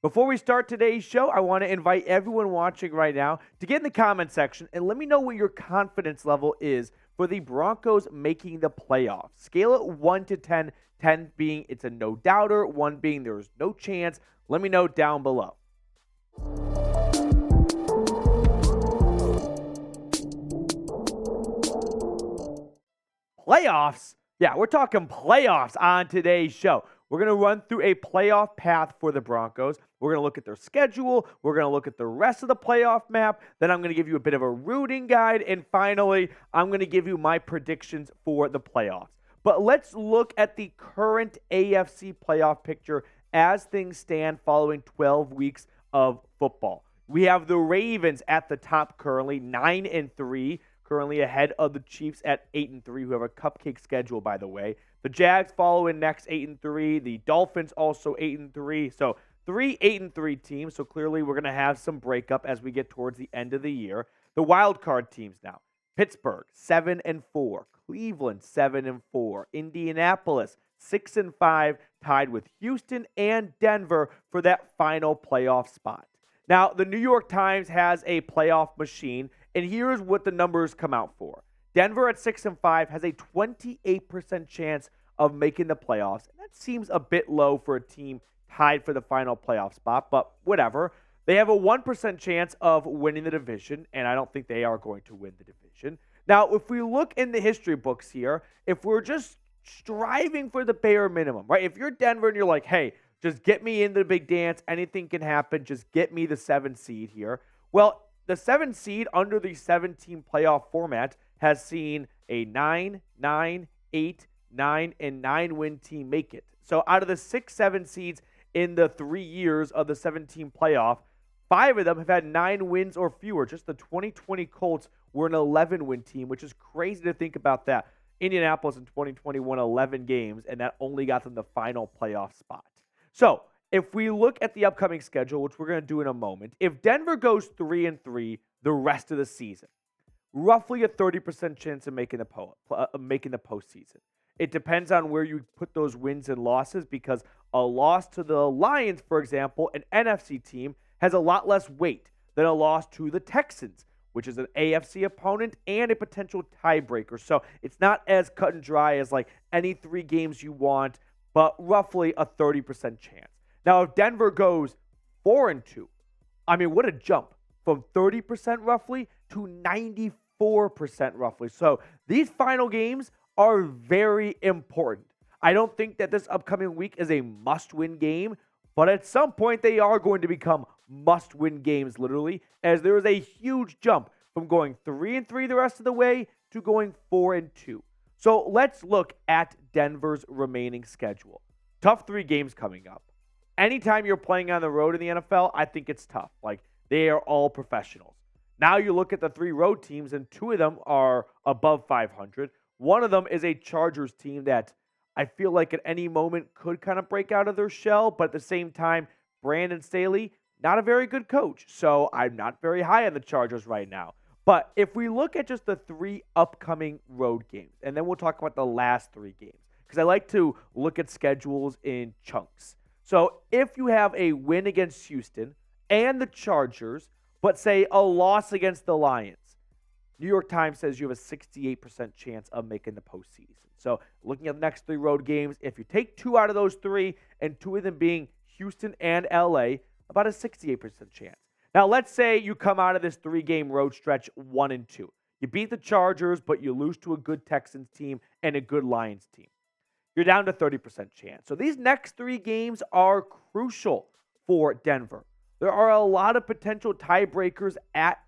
Before we start today's show, I want to invite everyone watching right now to get in the comment section and let me know what your confidence level is for the Broncos making the playoffs. Scale it 1 to 10, 10 being it's a no-doubter, 1 being there's no chance. Let me know down below. Playoffs? Yeah, we're talking playoffs on today's show. We're going to run through a playoff path for the Broncos. We're going to look at their schedule. We're going to look at the rest of the playoff map. Then I'm going to give you a bit of a rooting guide. And finally, I'm going to give you my predictions for the playoffs. But let's look at the current AFC playoff picture as things stand following 12 weeks of football. We have the Ravens at the top currently, 9-3. Currently ahead of the Chiefs at 8-3, who have a cupcake schedule, by the way. The Jags follow in next, 8-3. The Dolphins also 8-3. So 3 8-3 teams. So clearly we're going to have some breakup as we get towards the end of the year. The wild card teams now: Pittsburgh 7-4, Cleveland 7-4, Indianapolis 6-5, tied with Houston and Denver for that final playoff spot. Now, the New York Times has a playoff machine, and here's what the numbers come out for. Denver at 6-5 has a 28% chance of making the playoffs. And that seems a bit low for a team tied for the final playoff spot, but whatever. They have a 1% chance of winning the division, and I don't think they are going to win the division. Now, if we look in the history books here, if we're just striving for the bare minimum, right? If you're Denver and you're like, hey, just get me into the big dance, anything can happen, just get me the 7 seed here. Well, the 7 seed under the 7-team playoff format has seen a 9, 9, 8, 9, and 9-win team make it. So out of the 6, 7 seeds in the 3 years of the 7-team playoff, 5 of them have had 9 wins or fewer. Just the 2020 Colts were an 11-win team, which is crazy to think about that. Indianapolis in 2020 won 11 games, and that only got them the final playoff spot. So if we look at the upcoming schedule, which we're going to do in a moment, if Denver goes 3-3 the rest of the season, roughly a 30% chance of making the postseason. It depends on where you put those wins and losses, because a loss to the Lions, for example, an NFC team, has a lot less weight than a loss to the Texans, which is an AFC opponent and a potential tiebreaker. So it's not as cut and dry as like any 3 games you want, but roughly a 30% chance. Now, if Denver goes 4-2, I mean, what a jump from 30% roughly to 94% roughly. So these final games are very important. I don't think that this upcoming week is a must-win game, but at some point they are going to become must-win games, literally, as there is a huge jump from going 3-3 the rest of the way to going 4-2. So let's look at Denver's remaining schedule. Tough 3 games coming up. Anytime you're playing on the road in the NFL, I think it's tough. Like, they are all professionals. Now you look at the 3 road teams, and 2 of them are above 500. One of them is a Chargers team that I feel like at any moment could kind of break out of their shell, but at the same time, Brandon Staley, not a very good coach. So I'm not very high on the Chargers right now. But if we look at just the 3 upcoming road games, and then we'll talk about the last 3 games, because I like to look at schedules in chunks. So if you have a win against Houston and the Chargers, but say a loss against the Lions, New York Times says you have a 68% chance of making the postseason. So looking at the next 3 road games, if you take 2 out of those 3, and 2 of them being Houston and LA, about a 68% chance. Now, let's say you come out of this 3-game road stretch 1-2. You beat the Chargers, but you lose to a good Texans team and a good Lions team. You're down to 30% chance. So these next 3 games are crucial for Denver. There are a lot of potential tiebreakers at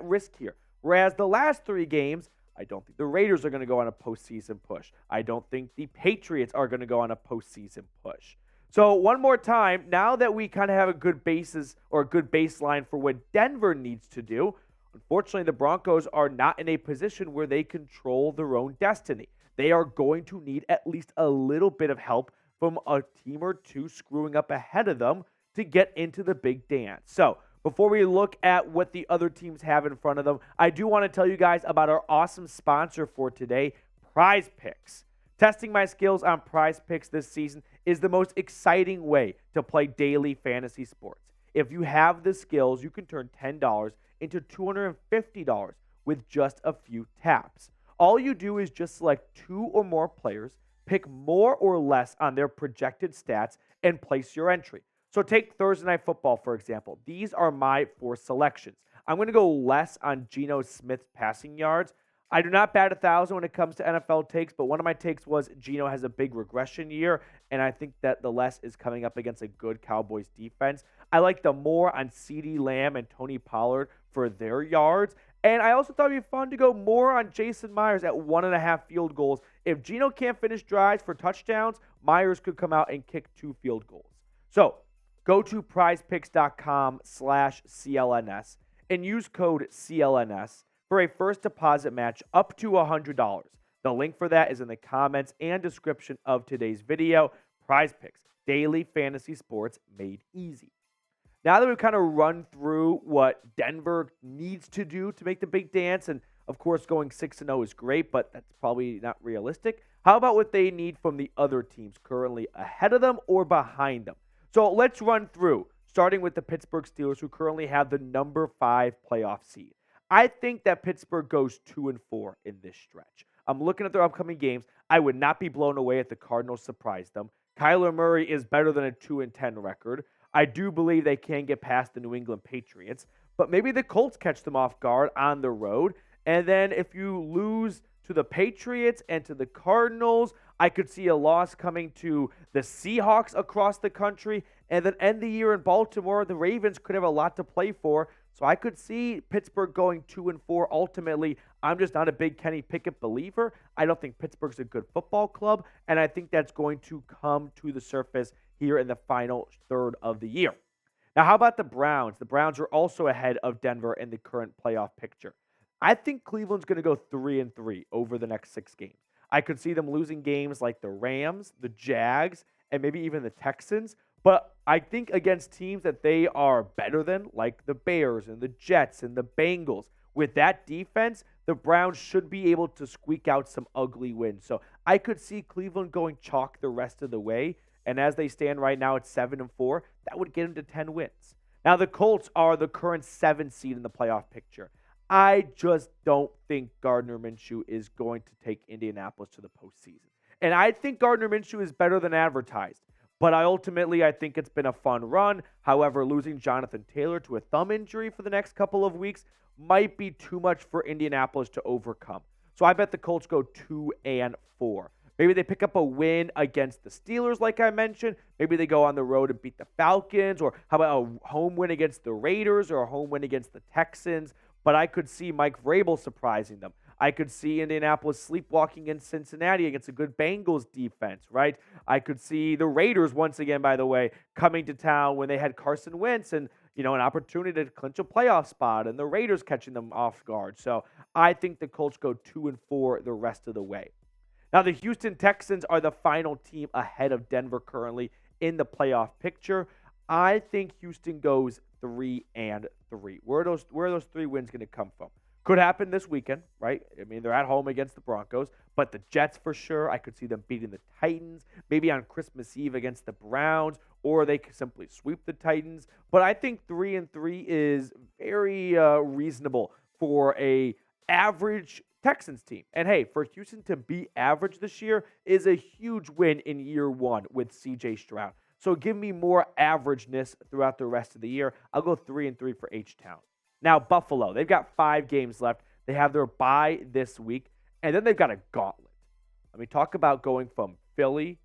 risk here. Whereas the last 3 games, I don't think the Raiders are going to go on a postseason push. I don't think the Patriots are going to go on a postseason push. So one more time, now that we kind of have a good basis or a good baseline for what Denver needs to do, unfortunately the Broncos are not in a position where they control their own destiny. They are going to need at least a little bit of help from a team or 2 screwing up ahead of them to get into the big dance. So before we look at what the other teams have in front of them, I do want to tell you guys about our awesome sponsor for today, Prize Picks. Testing my skills on Prize Picks this season is the most exciting way to play daily fantasy sports. If you have the skills, you can turn $10 into $250 with just a few taps. All you do is just select 2 or more players, pick more or less on their projected stats, and place your entry. So take Thursday Night Football, for example. These are my 4 selections. I'm going to go less on Geno Smith's passing yards. I do not bat 1,000 when it comes to NFL takes, but one of my takes was Geno has a big regression year, and I think that the less is coming up against a good Cowboys defense. I like the more on CeeDee Lamb and Tony Pollard for their yards, and I also thought it'd be fun to go more on Jason Myers at 1.5 field goals. If Geno can't finish drives for touchdowns, Myers could come out and kick 2 field goals. So go to prizepicks.com/CLNS and use code CLNS for a first deposit match up to $100. The link for that is in the comments and description of today's video. Prize Picks, daily fantasy sports made easy. Now that we've kind of run through what Denver needs to do to make the big dance, and of course going 6-0 is great, but that's probably not realistic. How about what they need from the other teams currently ahead of them or behind them? So let's run through, starting with the Pittsburgh Steelers, who currently have the number 5 playoff seed. I think that Pittsburgh goes 2-4 in this stretch. I'm looking at their upcoming games. I would not be blown away if the Cardinals surprised them. Kyler Murray is better than a 2-10 record. I do believe they can get past the New England Patriots, but maybe the Colts catch them off guard on the road. And then if you lose to the Patriots and to the Cardinals, I could see a loss coming to the Seahawks across the country, and then end the year in Baltimore. The Ravens could have a lot to play for. So I could see Pittsburgh going 2-4 ultimately. I'm just not a big Kenny Pickett believer. I don't think Pittsburgh's a good football club, and I think that's going to come to the surface here in the final third of the year. Now, how about the Browns? The Browns are also ahead of Denver in the current playoff picture. I think Cleveland's going to go 3-3 over the next 6 games. I could see them losing games like the Rams, the Jags, and maybe even the Texans. But I think against teams that they are better than, like the Bears and the Jets and the Bengals, with that defense, the Browns should be able to squeak out some ugly wins. So I could see Cleveland going chalk the rest of the way. And as they stand right now at 7-4, that would get them to 10 wins. Now, the Colts are the current 7th seed in the playoff picture. I just don't think Gardner Minshew is going to take Indianapolis to the postseason. And I think Gardner Minshew is better than advertised. But I think it's been a fun run. However, losing Jonathan Taylor to a thumb injury for the next couple of weeks might be too much for Indianapolis to overcome. So I bet the Colts go 2-4. Maybe they pick up a win against the Steelers, like I mentioned. Maybe they go on the road and beat the Falcons. Or how about a home win against the Raiders or a home win against the Texans? But I could see Mike Vrabel surprising them. I could see Indianapolis sleepwalking in Cincinnati against a good Bengals defense, right? I could see the Raiders, once again, by the way, coming to town when they had Carson Wentz and, an opportunity to clinch a playoff spot, and the Raiders catching them off guard. So I think the Colts go 2-4 the rest of the way. Now, the Houston Texans are the final team ahead of Denver currently in the playoff picture. I think Houston goes 3-3. Where are those 3 wins going to come from? Could happen this weekend, right? I mean, they're at home against the Broncos, but the Jets for sure. I could see them beating the Titans, maybe on Christmas Eve against the Browns, or they could simply sweep the Titans. But I think 3-3 is very reasonable for a average Texans team. And hey, for Houston to be average this year is a huge win in year 1 with C.J. Stroud. So give me more averageness throughout the rest of the year. I'll go 3-3 for H-Town. Now, Buffalo, they've got 5 games left. They have their bye this week, and then they've got a gauntlet. I mean, talk about going from Philly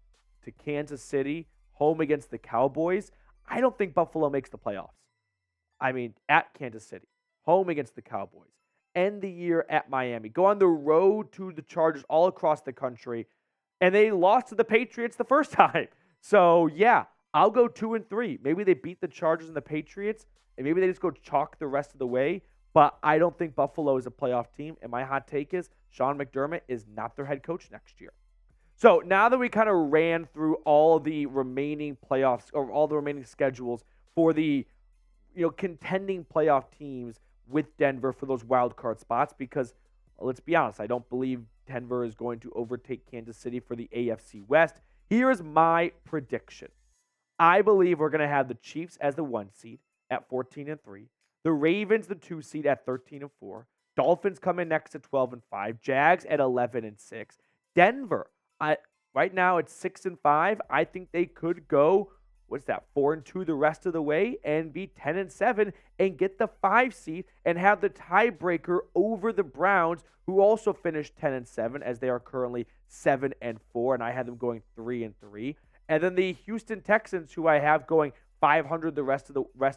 to Kansas City, home against the Cowboys. I don't think Buffalo makes the playoffs. I mean, at Kansas City, home against the Cowboys, end the year at Miami, go on the road to the Chargers all across the country, and they lost to the Patriots the first time. So, yeah, I'll go 2-3. Maybe they beat the Chargers and the Patriots, and maybe they just go chalk the rest of the way. But I don't think Buffalo is a playoff team. And my hot take is Sean McDermott is not their head coach next year. So now that we kind of ran through all the remaining playoffs or all the remaining schedules for the contending playoff teams with Denver for those wild card spots, because let's be honest, I don't believe Denver is going to overtake Kansas City for the AFC West. Here's my prediction. I believe we're going to have the Chiefs as the 1 seed at 14-3. The Ravens, the 2 seed at 13-4. Dolphins come in next at 12-5. Jags at 11-6. Denver, right now it's 6-5. I think they could go, 4-2 the rest of the way and be 10-7 and get the 5 seed and have the tiebreaker over the Browns, who also finished 10-7 as they are currently 7-4, and I had them going 3-3. And then the Houston Texans, who I have going 500 the rest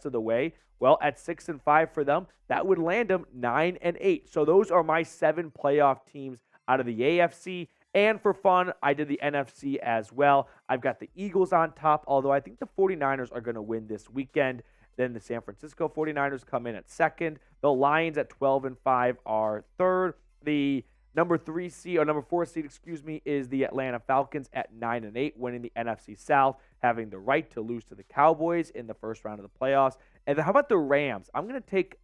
of the way. Well, at 6-5 for them, that would land them 9-8. So those are my 7 playoff teams out of the AFC. And for fun, I did the NFC as well. I've got the Eagles on top, although I think the 49ers are going to win this weekend. Then the San Francisco 49ers come in at second. The Lions at 12-5 are third. The number 4 seed, is the Atlanta Falcons at 9-8, winning the NFC South, having the right to lose to the Cowboys in the first round of the playoffs. And then how about the Rams? I'm going to take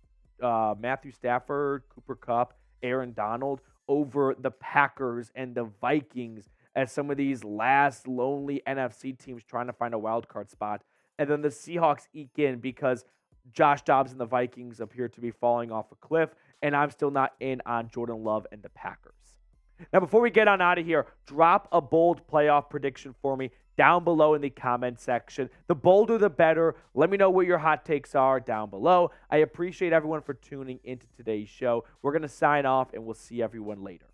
Matthew Stafford, Cooper Kupp, Aaron Donald over the Packers and the Vikings as some of these last lonely NFC teams trying to find a wild card spot. And then the Seahawks eke in because Josh Dobbs and the Vikings appear to be falling off a cliff, and I'm still not in on Jordan Love and the Packers. Now, before we get on out of here, drop a bold playoff prediction for me down below in the comment section. The bolder, the better. Let me know what your hot takes are down below. I appreciate everyone for tuning into today's show. We're going to sign off, and we'll see everyone later.